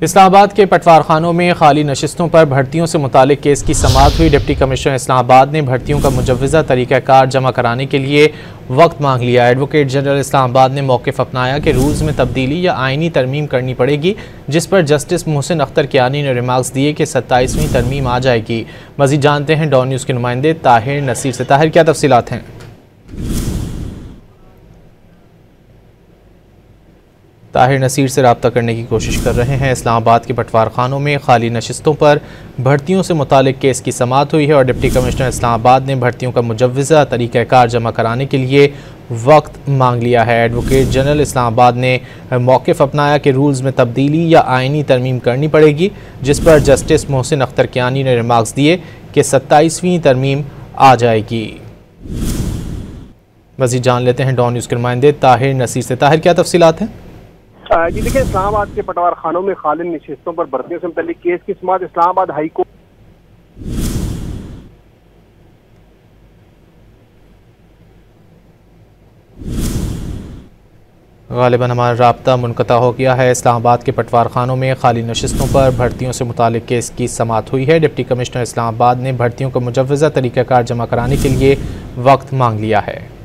इस्लामाबाद के पटवारखानों में खाली नशिस्तों पर भर्तियों से मुतालिक केस की समाअत हुई। डिप्टी कमिश्नर इस्लामाबाद ने भर्तियों का मुजव्वज़ा तरीक़ाकार जमा कराने के लिए वक्त मांग लिया। एडवोकेट जनरल इस्लामाबाद ने मौक़िफ़ अपनाया कि रूल्स में तब्दीली या आइनी तरमीम करनी पड़ेगी, जिस पर जस्टिस मोहसिन अख्तर कियानी ने रिमार्क्स दिए कि 27वीं तरमीम आ जाएगी। मज़ीद जानते हैं डॉन न्यूज़ के नुमाइंदे ताहिर नसीर से। ताहिर, क्या तफसीलात हैं? ताहिर नसीर से रब्ता करने की कोशिश कर रहे हैं। इस्लामाबाद के पटवारखानों में खाली नशिस्तों पर भर्तियों से मुतालिक केस की समाअत हुई है और डिप्टी कमिश्नर इस्लामाबाद ने भर्तियों का मुजव्वज़ा तरीक़ाकार जमा कराने के लिए वक्त मांग लिया है। एडवोकेट जनरल इस्लामाबाद ने मौक़िफ़ अपनाया कि रूल्स में तब्दीली या आइनी तरमीम करनी पड़ेगी, जिस पर जस्टिस मोहसिन अख्तर कियानी ने रिमार्क्स दिए कि 27वीं तरमीम आ जाएगी। मज़ीद जान लेते हैं डॉन न्यूज़ के नुमाइंदे ताहिर नसीर से। ताहिर, क्या तफसीलात हैं? जी देखिए, इस्लामाबाद के पटवारखानों में खाली नशिस्तों पर भर्तियों से मुताल्लिक केस की समाअत इस्लामाबाद हाई कोर्ट गालिबन हमारा राब्ता मुनक़ता हो गया है। इस्लामाबाद के पटवारखानों में खाली नशिस्तों पर भर्तियों से मुतालिक केस की समाअत हुई है। डिप्टी कमिश्नर इस्लामाबाद ने भर्तियों का मुजव्वज़ा तरीक़ाकार जमा कराने के लिए वक्त मांग लिया है।